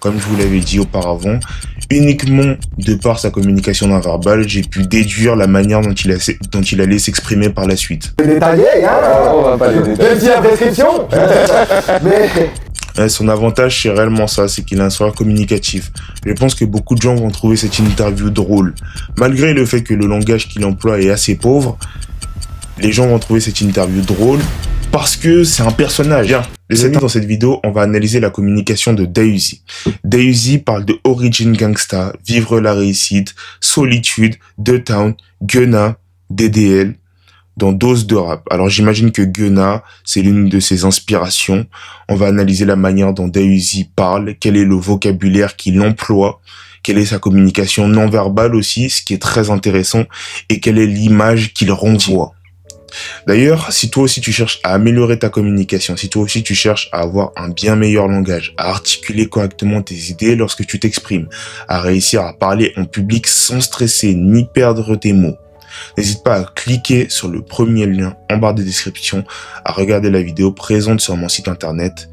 Comme je vous l'avais dit auparavant, uniquement de par sa communication non verbale, j'ai pu déduire la manière dont il allait s'exprimer par la suite. Détaillé, hein. On va pas les détailler. Même si la prescription. Mais... Son avantage, c'est réellement ça, c'est qu'il a un sourire communicatif. Je pense que beaucoup de gens vont trouver cette interview drôle. Malgré le fait que le langage qu'il emploie est assez pauvre, les gens vont trouver cette interview drôle parce que c'est un personnage. Bien, les amis, dans cette vidéo, on va analyser la communication de Dahuzi. Dahuzi parle de Origin Gangsta, Vivre la réussite, Solitude, The Town, Gunna, DDL, dans Dose de rap. Alors j'imagine que Gunna, c'est l'une de ses inspirations. On va analyser la manière dont Dahuzi parle, quel est le vocabulaire qu'il emploie, quelle est sa communication non verbale aussi, ce qui est très intéressant, et quelle est l'image qu'il renvoie. D'ailleurs, si toi aussi tu cherches à améliorer ta communication, si toi aussi tu cherches à avoir un bien meilleur langage, à articuler correctement tes idées lorsque tu t'exprimes, à réussir à parler en public sans stresser ni perdre tes mots, n'hésite pas à cliquer sur le premier lien en barre de description, à regarder la vidéo présente sur mon site internet,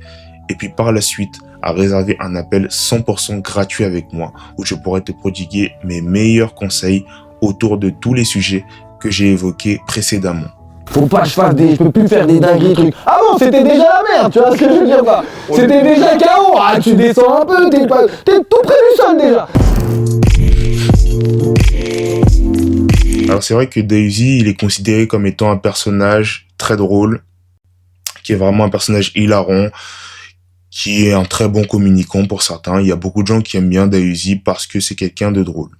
et puis par la suite, à réserver un appel 100% gratuit avec moi, où je pourrai te prodiguer mes meilleurs conseils autour de tous les sujets que j'ai évoqués précédemment. Faut pas que je peux plus faire des dingueries trucs. Ah bon, c'était déjà la merde, tu vois ce que je veux dire quoi. C'était déjà KO. Ah, tu descends un peu, t'es tout près du sol déjà. Alors c'est vrai que Dahuzi, il est considéré comme étant un personnage très drôle, qui est vraiment un personnage hilarant, qui est un très bon communicant pour certains. Il y a beaucoup de gens qui aiment bien Dahuzi parce que c'est quelqu'un de drôle.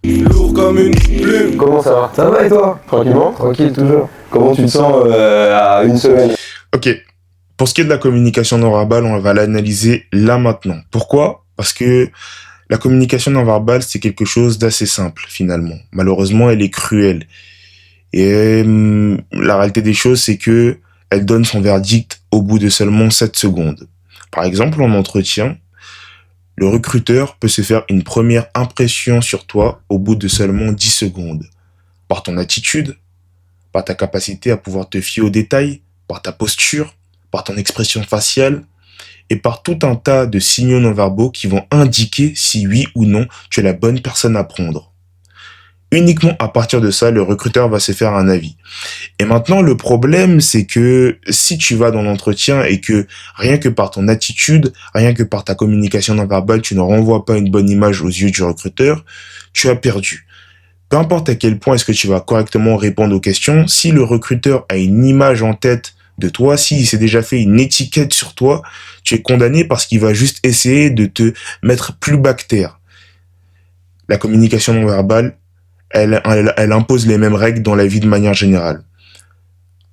Lourd comme une plume. Comment ça va? Ça va et toi? Tranquillement? Tranquille toujours. Comment tu te sens à une semaine? Ok, pour ce qui est de la communication non verbale, on va l'analyser là maintenant. Pourquoi? Parce que la communication non verbale, c'est quelque chose d'assez simple finalement. Malheureusement, elle est cruelle. Et la réalité des choses, c'est que elle donne son verdict au bout de seulement 7 secondes. Par exemple, en entretien, le recruteur peut se faire une première impression sur toi au bout de seulement 10 secondes. Par ton attitude, par ta capacité à pouvoir te fier aux détails, par ta posture, par ton expression faciale, et par tout un tas de signaux non-verbaux qui vont indiquer si oui ou non tu es la bonne personne à prendre. Uniquement à partir de ça, le recruteur va se faire un avis. Et maintenant, le problème, c'est que si tu vas dans l'entretien et que rien que par ton attitude, rien que par ta communication non verbale, tu ne renvoies pas une bonne image aux yeux du recruteur, tu as perdu. Peu importe à quel point est-ce que tu vas correctement répondre aux questions, si le recruteur a une image en tête de toi, s'il s'est déjà fait une étiquette sur toi, tu es condamné parce qu'il va juste essayer de te mettre plus bas que terre. La communication non verbale, elle impose les mêmes règles dans la vie de manière générale.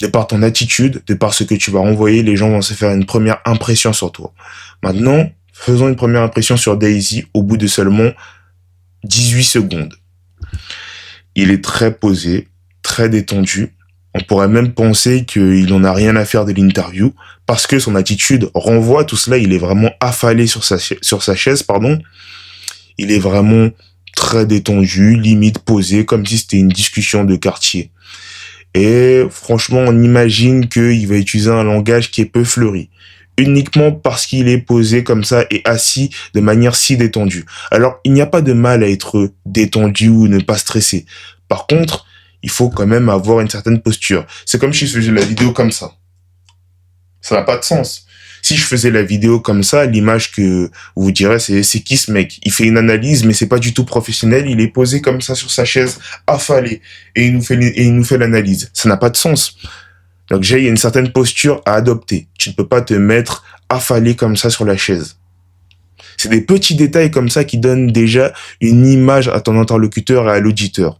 De par ton attitude, de par ce que tu vas renvoyer, les gens vont se faire une première impression sur toi. Maintenant, faisons une première impression sur Dahuzi au bout de seulement 18 secondes. Il est très posé, très détendu. On pourrait même penser qu'il n'en a rien à faire de l'interview parce que son attitude renvoie tout cela. Il est vraiment affalé sur sa chaise, pardon. Il est vraiment très détendu, limite posé, comme si c'était une discussion de quartier. Et franchement, on imagine qu'il va utiliser un langage qui est peu fleuri, uniquement parce qu'il est posé comme ça et assis de manière si détendue. Alors, il n'y a pas de mal à être détendu ou ne pas stresser. Par contre, il faut quand même avoir une certaine posture. C'est comme si je faisais la vidéo comme ça. Ça n'a pas de sens. Si je faisais la vidéo comme ça, l'image que vous direz, c'est qui ce mec? Il fait une analyse, mais c'est pas du tout professionnel. Il est posé comme ça sur sa chaise, affalé, et il nous fait l'analyse. Ça n'a pas de sens. Donc, il y a une certaine posture à adopter. Tu ne peux pas te mettre affalé comme ça sur la chaise. C'est des petits détails comme ça qui donnent déjà une image à ton interlocuteur et à l'auditeur.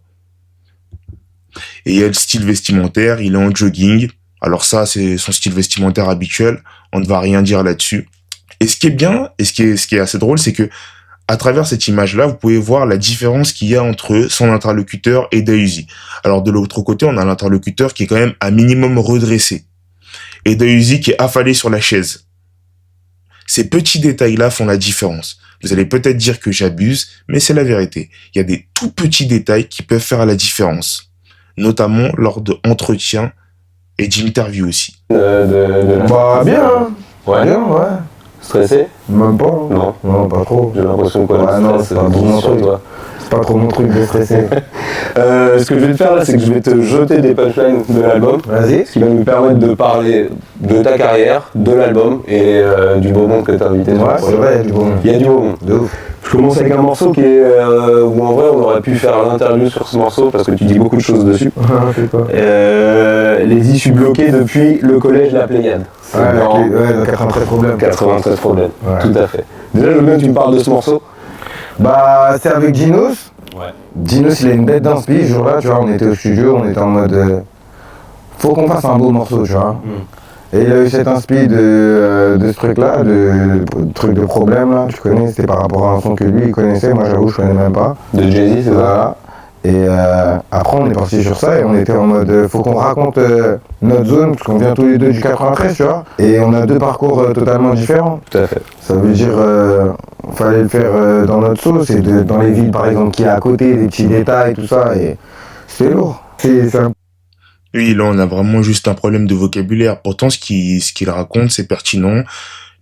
Et il y a le style vestimentaire, il est en jogging. Alors ça, c'est son style vestimentaire habituel. On ne va rien dire là-dessus. Et ce qui est bien, et ce qui est assez drôle, c'est que à travers cette image-là, vous pouvez voir la différence qu'il y a entre son interlocuteur et Dahuzi. Alors de l'autre côté, on a l'interlocuteur qui est quand même un minimum redressé. Et Dahuzi qui est affalé sur la chaise. Ces petits détails-là font la différence. Vous allez peut-être dire que j'abuse, mais c'est la vérité. Il y a des tout petits détails qui peuvent faire la différence. Notamment lors d'entretiens et d'interviews aussi. Bah bien, hein. Ouais. Bien, ouais. Stressé? Même pas. Non. Non, pas trop. J'ai l'impression que Ouais, le non, stress, c'est pas c'est trop mon sur truc. toi. C'est pas trop mon truc de stresser. Ce que je vais te faire là, c'est que je vais te jeter des punchlines de l'album. Vas-y. Ce qui va nous permettre de parler de ta carrière, de l'album et du beau monde que t'as invité sur le Ouais, c'est projet. vrai, il y a du bon monde. Il y a du beau monde. De ouf. Je commence avec un morceau qui est où en vrai on aurait pu faire l'interview sur ce morceau parce que tu dis beaucoup de choses dessus. C'est quoi? Les issues bloquées depuis le collège La Pléiade. C'est Ouais, dans le 93 problème. 93 problèmes. Ouais. Tout à fait. Déjà, je veux bien que tu me parles de ce morceau. Bah, c'est avec Ginos. Ouais. Ginos, il a une bête d'inspi. Ce jour-là, tu vois, on était au studio, on était en mode. Faut qu'on fasse un beau morceau, tu vois. Et il a eu cette inspi de ce truc-là, de truc de problème, là, tu connais, c'était par rapport à un son que lui, il connaissait, moi j'avoue, je connais même pas. De Jay-Z, c'est ça? Voilà. Et après, on est parti sur ça et on était en mode, faut qu'on raconte notre zone, parce qu'on vient tous les deux du 93, tu vois. Et on a deux parcours totalement différents. Tout à fait. Ça veut dire, fallait le faire dans notre sauce et dans les villes, par exemple, qui est à côté, des petits détails, tout ça, et c'était lourd. C'est un... Oui, là, on a vraiment juste un problème de vocabulaire. Pourtant, ce qu'il raconte, c'est pertinent.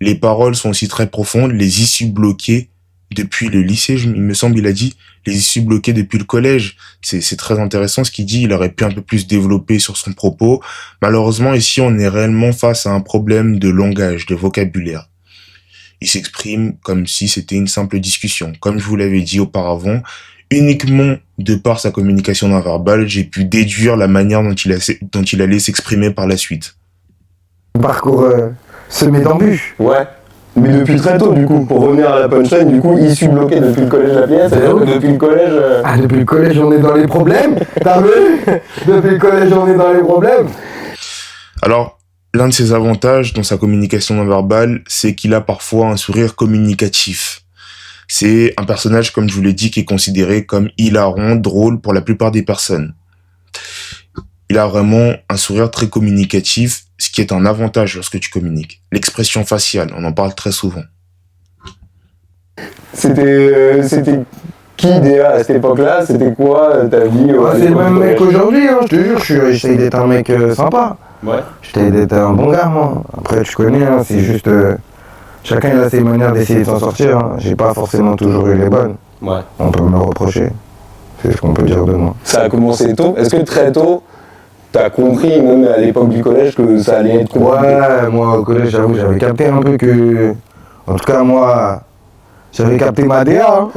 Les paroles sont aussi très profondes. Les issues bloquées depuis le lycée, il me semble, il a dit. Les issues bloquées depuis le collège. C'est très intéressant ce qu'il dit. Il aurait pu un peu plus développer sur son propos. Malheureusement, ici, on est réellement face à un problème de langage, de vocabulaire. Il s'exprime comme si c'était une simple discussion. Comme je vous l'avais dit auparavant, uniquement de par sa communication non verbale, j'ai pu déduire la manière dont il allait s'exprimer par la suite. parcours semé d'embûches. Ouais. Mais depuis très tôt, du coup, pour revenir à la punchline, du coup, issu bloqué depuis le collège La Pléiade, c'est-à-dire que depuis le collège. Ah, depuis le collège, on est dans les problèmes. T'as vu? Depuis le collège, on est dans les problèmes. Alors, l'un de ses avantages dans sa communication non verbale, c'est qu'il a parfois un sourire communicatif. C'est un personnage, comme je vous l'ai dit, qui est considéré comme hilarant, drôle pour la plupart des personnes. Il a vraiment un sourire très communicatif, ce qui est un avantage lorsque tu communiques. L'expression faciale, on en parle très souvent. C'était qui déjà à cette époque-là? C'était quoi ta vie? C'est le même mec aujourd'hui, hein, je te jure, j'essaye d'être un mec sympa. Ouais. J'essaye d'être un bon gars, moi. Après, tu connais, hein, c'est juste... chacun il a ses manières d'essayer de s'en sortir. Hein. J'ai pas forcément toujours eu les bonnes. Ouais. On peut me le reprocher. C'est ce qu'on peut dire de moi. Ça a commencé tôt. Est-ce que très tôt, t'as compris, même à l'époque du collège, que ça allait être compliqué? Ouais, moi au collège, j'avoue, j'avais capté un peu que... En tout cas, moi, j'avais capté ma DA. Hein.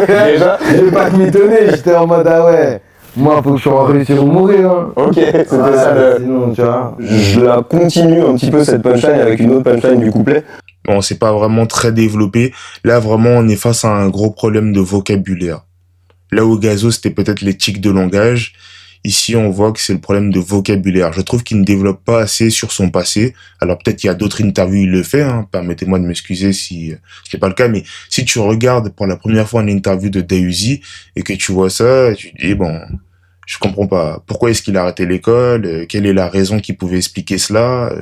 Déjà? Je vais pas te m'étonner, j'étais en mode, ah ouais, moi, faut que je sois réussir ou mourir. Hein. Ok, c'était ça le... Sinon, tu vois... Je la continue un petit peu cette punchline avec une autre punchline du couplet. Bon, c'est pas vraiment très développé. Là, vraiment, on est face à un gros problème de vocabulaire. Là où Gazo, c'était peut-être les tics de langage. Ici, on voit que c'est le problème de vocabulaire. Je trouve qu'il ne développe pas assez sur son passé. Alors peut-être qu'il y a d'autres interviews, il le fait. Hein. Permettez-moi de m'excuser si ce n'est pas le cas. Mais si tu regardes pour la première fois une interview de Dahuzi et que tu vois ça, tu te dis, bon, je comprends pas. Pourquoi est-ce qu'il a arrêté l'école? Quelle est la raison qui pouvait expliquer cela?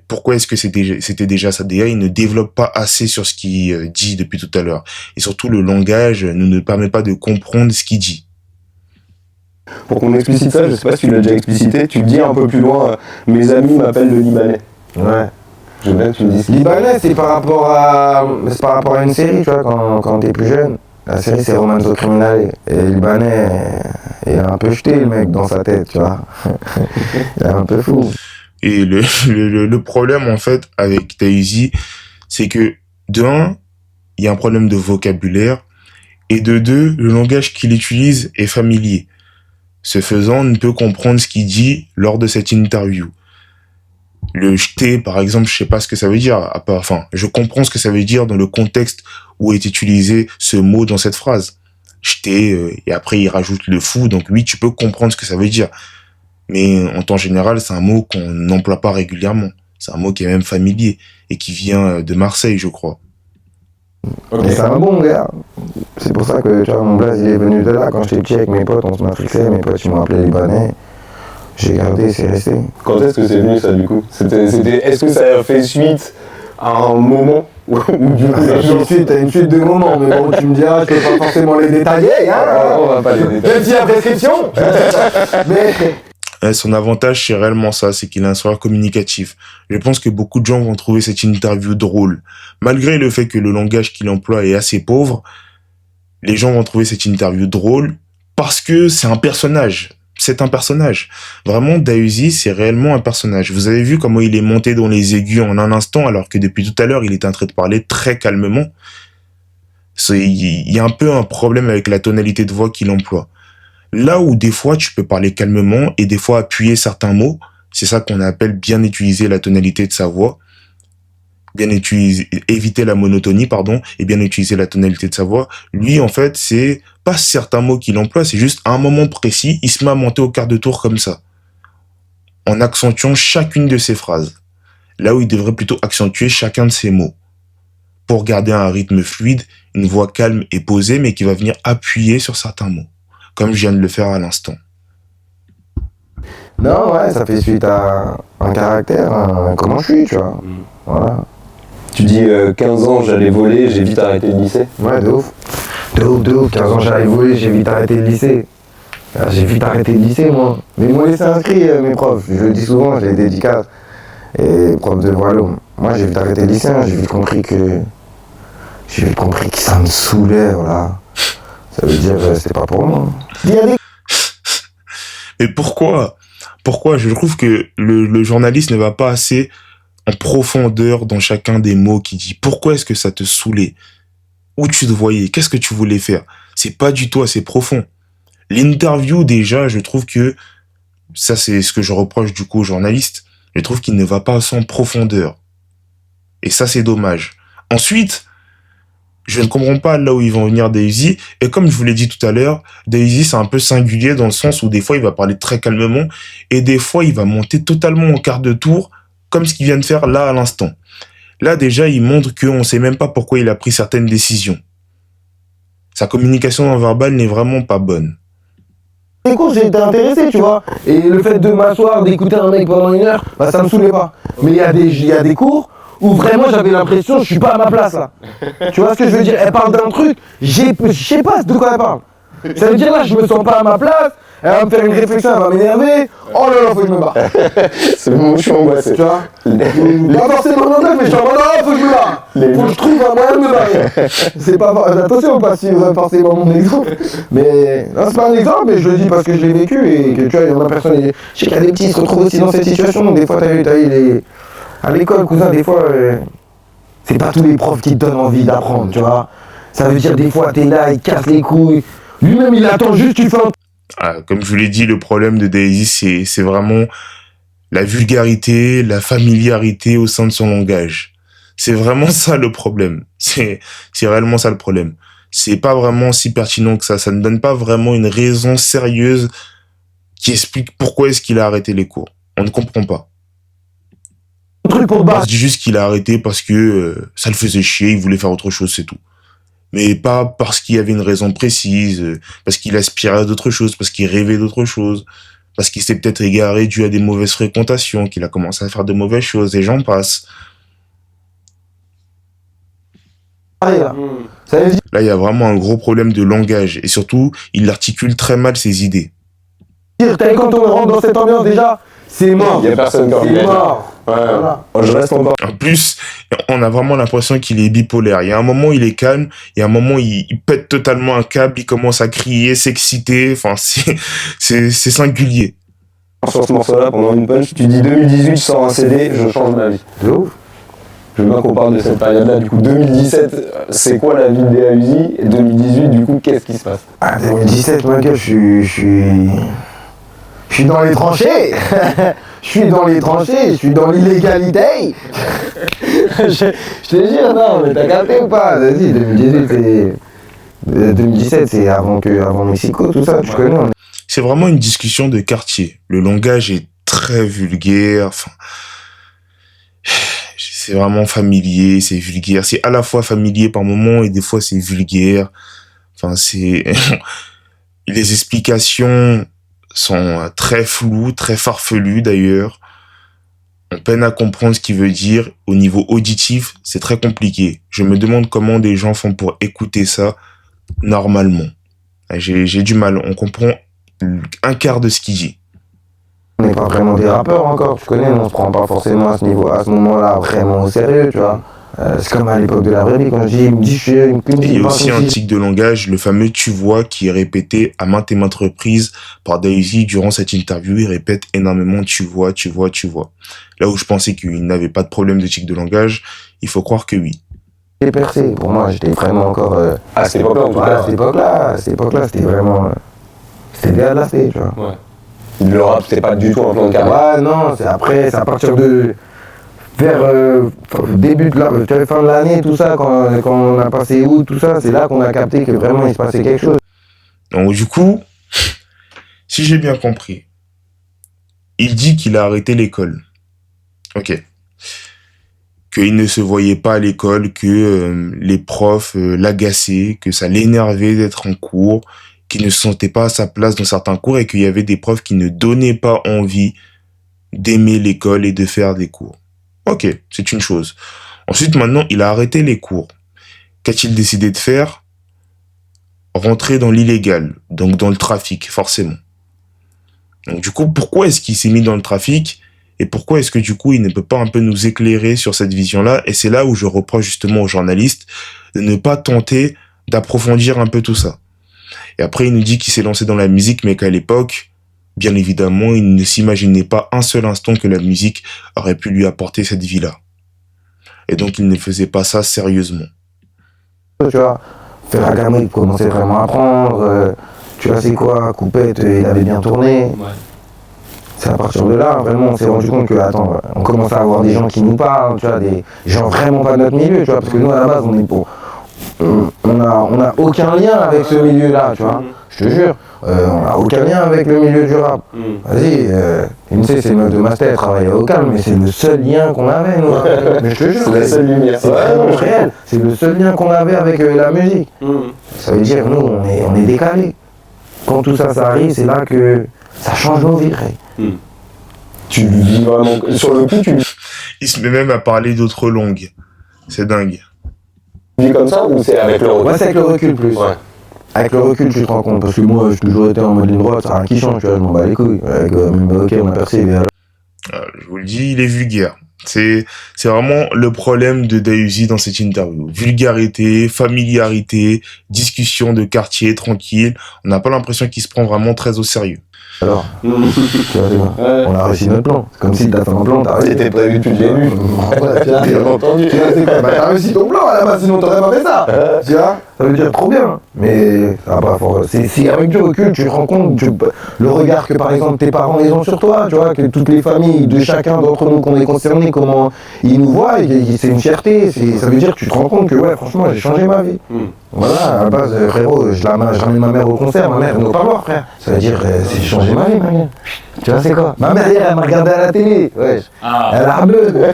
Pourquoi est-ce que c'était déjà sa DA? Il ne développe pas assez sur ce qu'il dit depuis tout à l'heure. Et surtout, le langage ne permet pas de comprendre ce qu'il dit. Pour qu'on explicite ça, je sais pas si tu l'as déjà explicité, tu le dis un peu plus loin, mes amis m'appellent le Libanais. Ouais. J'aime bien que tu me dises. Libanais, c'est par rapport à une série, tu vois, quand t'es plus jeune. La série, c'est Romanzo Criminale. Et Libanais, il a un peu jeté, le mec, dans sa tête, tu vois. Il est un peu fou. Et le problème, en fait, avec Dahuzi, c'est que, de un, il y a un problème de vocabulaire, et de deux, le langage qu'il utilise est familier. Ce faisant, on ne peut comprendre ce qu'il dit lors de cette interview. Le jeter, par exemple, je sais pas ce que ça veut dire. Enfin, je comprends ce que ça veut dire dans le contexte où est utilisé ce mot dans cette phrase. Jeter, et après il rajoute le fou, donc oui, tu peux comprendre ce que ça veut dire. Mais en temps général, c'est un mot qu'on n'emploie pas régulièrement. C'est un mot qui est même familier et qui vient de Marseille, je crois. Mais c'est un bon gars. C'est pour ça que tu vois, mon blaze il est venu de là. Quand j'étais petit avec mes potes, on se matrixait, mes potes ils m'ont appelé Libanais. J'ai gardé, c'est resté. Quand est-ce que c'est venu ça du coup? Est-ce que ça a fait suite à un moment où du coup T'as une suite de moments, mais bon, tu me diras, je peux pas forcément les détailler, hein. on va pas les détailler. Même si la prescription. Mais Son avantage, c'est réellement ça, c'est qu'il est un sourire communicatif. Je pense que beaucoup de gens vont trouver cette interview drôle. Malgré le fait que le langage qu'il emploie est assez pauvre, les gens vont trouver cette interview drôle parce que c'est un personnage. C'est un personnage. Vraiment, Dahuzi, c'est réellement un personnage. Vous avez vu comment il est monté dans les aigus en un instant, alors que depuis tout à l'heure, il était en train de parler très calmement. Il y a un peu un problème avec la tonalité de voix qu'il emploie. Là où des fois, tu peux parler calmement et des fois appuyer certains mots, c'est ça qu'on appelle bien utiliser la tonalité de sa voix. Bien utiliser, éviter la monotonie, pardon, et bien utiliser la tonalité de sa voix. Lui, en fait, c'est pas certains mots qu'il emploie, c'est juste à un moment précis, il se met à monter au quart de tour comme ça, en accentuant chacune de ses phrases. Là où il devrait plutôt accentuer chacun de ses mots, pour garder un rythme fluide, une voix calme et posée, mais qui va venir appuyer sur certains mots, comme je viens de le faire à l'instant. Non, ouais, ça fait suite à un caractère, comment je suis, tu vois. Voilà. Tu dis 15 ans, j'allais voler, j'ai vite arrêté le lycée. Ouais, de ouf. De ouf. 15 ans, j'allais voler, j'ai vite arrêté le lycée. J'ai vite arrêté le lycée, moi. Mais ils m'ont laissé inscrit, mes profs. Je le dis souvent, j'ai des dédicaces. Et prof de voile. Moi, j'ai vite arrêté le lycée, hein. J'ai vite compris que ça me saoulait, voilà. Ça veut dire que c'était pas pour moi. Mais pourquoi je trouve que le journaliste ne va pas assez en profondeur dans chacun des mots qu'il dit. Pourquoi est-ce que ça te saoulait? Où tu te voyais? Qu'est-ce que tu voulais faire? C'est pas du tout assez profond. L'interview, déjà, je trouve que ça, c'est ce que je reproche du coup au journaliste. Je trouve qu'il ne va pas assez en profondeur. Et ça, c'est dommage. Ensuite, je ne comprends pas là où ils vont venir Dahuzi. Et comme je vous l'ai dit tout à l'heure, Dahuzi, c'est un peu singulier dans le sens où des fois, il va parler très calmement et des fois, il va monter totalement au quart de tour, comme ce qu'il vient de faire là à l'instant. Là, déjà, il montre qu'on ne sait même pas pourquoi il a pris certaines décisions. Sa communication non verbale n'est vraiment pas bonne. Les cours, j'ai été intéressé, tu vois. Et le fait de m'asseoir, d'écouter un mec pendant 1 heure, bah ça me saoulait pas. Mais il y a des cours où vraiment j'avais l'impression que je suis pas à ma place là. Tu vois ce que je veux dire? Elle parle d'un truc, je sais pas de quoi elle parle. Ça veut dire là, je me sens pas à ma place, elle va me faire une réflexion, elle va m'énerver. Oh là là, faut que je me barre. C'est le moment où je suis angoissé. Tu vois? Pas forcément non, mais je suis en mode, oh, faut que je me barre. Faut que je trouve un moyen de me barrer. C'est pas, attention, pas suivre forcément mon exemple. Mais, non, c'est pas un exemple, mais je le dis parce que je l'ai vécu et que tu vois, il y en a personne. Je sais qu'il y a des petits qui se retrouvent aussi dans cette situation, donc des fois, t'as vu les. À l'école, cousin, des fois, c'est pas tous les profs qui te donnent envie d'apprendre, tu vois. Ça veut dire des fois, t'es là, il casse les couilles. Lui-même, il attend juste, tu fais un... Comme je vous l'ai dit, le problème de Dahuzi, c'est vraiment la vulgarité, la familiarité au sein de son langage. C'est vraiment ça le problème. C'est réellement ça le problème. C'est pas vraiment si pertinent que ça. Ça ne donne pas vraiment une raison sérieuse qui explique pourquoi est-ce qu'il a arrêté les cours. On ne comprend pas. truc pour te On barrer. se dit juste qu'il a arrêté parce que ça le faisait chier, il voulait faire autre chose, c'est tout. Mais pas parce qu'il y avait une raison précise, parce qu'il aspirait à d'autres choses, parce qu'il rêvait d'autres choses, parce qu'il s'est peut-être égaré dû à des mauvaises fréquentations, qu'il a commencé à faire de mauvaises choses, et j'en passe. Là. Ça veut dire Là, il y a vraiment un gros problème de langage, et surtout, il articule très mal ses idées. t'as vu, quand on rentre dans cette ambiance déjà, c'est mort. Il y a personne qui en C'est regrette. mort. Ouais, Voilà. je reste encore. En plus, on a vraiment l'impression qu'il est bipolaire. Il y a un moment, il est calme, il y a un moment, il pète totalement un câble, il commence à crier, s'exciter, enfin, c'est singulier. Sur ce morceau-là, pendant une punch, tu dis 2018, je sors un CD, je change ma vie. De ouf. Je veux bien qu'on parle de cette période-là. Du coup, 2017, c'est quoi la vie de Dahuzi? Et 2018, du coup, qu'est-ce qui se passe? Ah, 2017, mon gars, je suis dans les tranchées. Je suis dans les tranchées, je suis dans l'illégalité. je te jure, non, mais t'as capté ou pas? Vas-y, 2018, c'est... 2017, c'est avant Mexico, tout ça, tu connais. C'est vraiment une discussion de quartier. Le langage est très vulgaire, enfin... C'est vraiment familier, c'est vulgaire. C'est à la fois familier par moments et des fois c'est vulgaire. Enfin, c'est... Les explications sont très floues, très farfelues d'ailleurs. On peine à comprendre ce qu'il veut dire. Au niveau auditif, c'est très compliqué. Je me demande comment des gens font pour écouter ça normalement. J'ai du mal. On comprend un quart de ce qu'il dit. On n'est pas vraiment des rappeurs encore, tu connais, on se prend pas forcément à ce moment-là, vraiment au sérieux, tu vois. C'est comme à l'époque de la vraie vie, quand je dis, il me dit, je suis une Et il y a aussi un tic de langage, le fameux tu vois, qui est répété à maintes et maintes reprises par Daisy durant cette interview. Il répète énormément tu vois, tu vois, tu vois. Là où je pensais qu'il n'avait pas de problème de tic de langage, il faut croire que oui. J'ai percé, pour moi, j'étais vraiment encore. À cette époque-là, en tout Voilà, cas. à cette époque-là, c'était vraiment. C'était le gars de la fée, tu vois. Ouais. Le rap, c'était pas du tout un plan de carrière. Ouais, non, c'est après, c'est à partir de. Vers début de la fin de l'année, tout ça, quand on a passé août, tout ça, c'est là qu'on a capté que vraiment il se passait quelque chose. Donc du coup, si j'ai bien compris, il dit qu'il a arrêté l'école. Ok. Qu'il ne se voyait pas à l'école, que les profs l'agaçaient, que ça l'énervait d'être en cours, qu'il ne se sentait pas à sa place dans certains cours et qu'il y avait des profs qui ne donnaient pas envie d'aimer l'école et de faire des cours. Ok, c'est une chose. Ensuite, maintenant, il a arrêté les cours. Qu'a-t-il décidé de faire? Rentrer dans l'illégal, donc dans le trafic, forcément. Donc du coup, pourquoi est-ce qu'il s'est mis dans le trafic? Et pourquoi est-ce que du coup, il ne peut pas un peu nous éclairer sur cette vision-là? Et c'est là où je reproche justement aux journalistes de ne pas tenter d'approfondir un peu tout ça. Et après, il nous dit qu'il s'est lancé dans la musique, mais qu'à l'époque, bien évidemment, il ne s'imaginait pas un seul instant que la musique aurait pu lui apporter cette vie-là. Et donc, il ne faisait pas ça sérieusement. Tu vois, faire la gamme, il commençait vraiment à apprendre. Tu vois, c'est quoi, Coupette, il avait bien tourné. Ouais. C'est à partir de là, vraiment, on s'est rendu compte que, attends, on commence à avoir des gens qui nous parlent, tu vois, des gens vraiment pas de notre milieu, tu vois, parce que nous, à la base, on est pour. On a aucun lien avec ce milieu-là, tu vois, je te jure. On n'a aucun lien avec le milieu du rap. Vas-y, INSEE, c'est notre master, travailler au calme, mais c'est le seul lien qu'on avait, nous. Mais je te jure, c'est la seule lumière. C'est vraiment réel. C'est le seul lien qu'on avait avec la musique. Ça veut dire, nous, on est décalés. Quand tout ça, ça arrive, c'est là que ça change nos vies. Tu le vis vraiment. Sur le coup, tu le Il se met même à parler d'autres langues. C'est dingue. vis comme ça ou c'est avec le recul? Ouais, c'est avec le recul plus. Ouais. Avec le recul, tu te rends compte, parce que moi, j'ai toujours été en mode ligne droite, ça rien qui change, tu vois, je m'en bats les couilles. Ok, on a percé, mais alors... Je vous le dis, il est vulgaire. C'est vraiment le problème de Dahuzi dans cette interview. Vulgarité, familiarité, discussion de quartier, tranquille. On n'a pas l'impression qu'il se prend vraiment très au sérieux. Alors, tu vois, on a réussi notre plan. C'est comme si t'as fait un plan, t'as réussi. C'était prévu depuis le début. Bien entendu. T'as réussi ton plan à la base, sinon t'aurais pas fait ça. Tu vois, ça veut dire trop bien. Mais ça va pas fort. Si avec du recul, tu te rends compte le regard que par exemple tes parents ils ont sur toi, tu vois, que toutes les familles de chacun d'entre nous qu'on est concernés, comment ils nous voient, c'est une fierté. Ça veut dire que tu te rends compte que ouais, franchement, j'ai changé ma vie. Voilà, à la base, frérot, je ramène ma mère au concert, ma mère est au parloir, frère. Ça veut dire, c'est changé ma vie, ma gueule. Tu vois, c'est quoi? Ma mère, elle m'a regardé à la télé, ouais. Elle a bleu.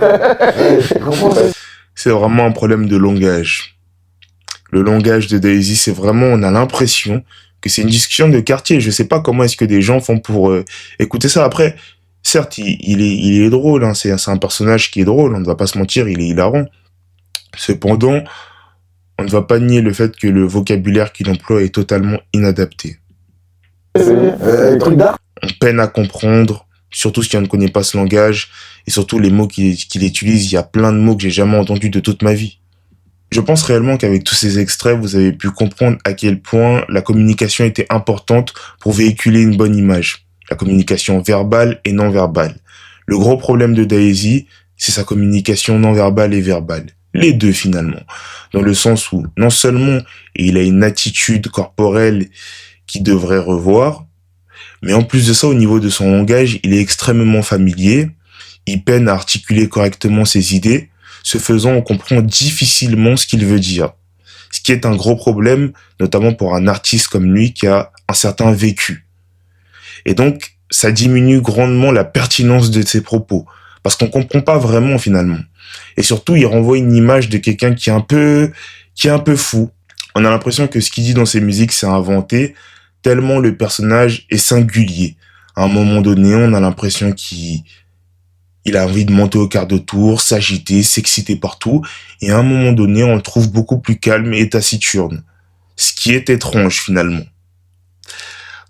C'est vraiment un problème de langage. Le langage de Daisy, c'est vraiment, on a l'impression que c'est une discussion de quartier. Je sais pas comment est-ce que des gens font pour écouter ça. Après, certes, il est drôle, hein, c'est un personnage qui est drôle, on ne va pas se mentir, il est hilarant. Cependant, on ne va pas nier le fait que le vocabulaire qu'il emploie est totalement inadapté. Truc d'art. On peine à comprendre, surtout si on ne connaît pas ce langage, et surtout les mots qu'il utilise. Il y a plein de mots que j'ai jamais entendus de toute ma vie. Je pense réellement qu'avec tous ces extraits, vous avez pu comprendre à quel point la communication était importante pour véhiculer une bonne image. La communication verbale et non verbale. Le gros problème de Daisy, c'est sa communication non verbale et verbale. Les deux finalement. Dans le sens où, non seulement il a une attitude corporelle qu'il devrait revoir, mais en plus de ça, au niveau de son langage, il est extrêmement familier, il peine à articuler correctement ses idées, ce faisant, on comprend difficilement ce qu'il veut dire. Ce qui est un gros problème, notamment pour un artiste comme lui qui a un certain vécu. Et donc, ça diminue grandement la pertinence de ses propos, parce qu'on comprend pas vraiment finalement. Et surtout, il renvoie une image de quelqu'un qui est un peu fou. On a l'impression que ce qu'il dit dans ses musiques, c'est inventé, tellement le personnage est singulier. À un moment donné, on a l'impression qu'il a envie de monter au quart de tour, s'agiter, s'exciter partout. Et à un moment donné, on le trouve beaucoup plus calme et taciturne. Ce qui est étrange, finalement.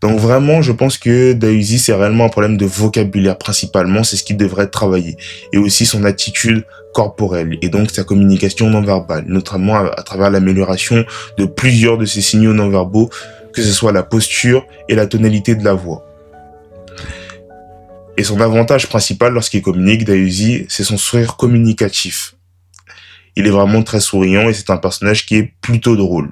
Donc vraiment, je pense que Dahuzi, c'est réellement un problème de vocabulaire principalement, c'est ce qui devrait travailler. Et aussi son attitude corporelle, et donc sa communication non verbale, notamment à travers l'amélioration de plusieurs de ses signaux non verbaux, que ce soit la posture et la tonalité de la voix. Et son avantage principal lorsqu'il communique, Dahuzi, c'est son sourire communicatif. Il est vraiment très souriant et c'est un personnage qui est plutôt drôle.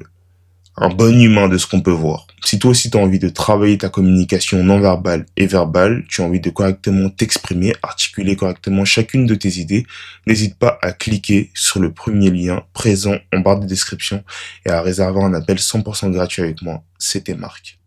Un bon humain de ce qu'on peut voir. Si toi aussi tu as envie de travailler ta communication non verbale et verbale, tu as envie de correctement t'exprimer, articuler correctement chacune de tes idées, n'hésite pas à cliquer sur le premier lien présent en barre de description et à réserver un appel 100% gratuit avec moi. C'était Marc.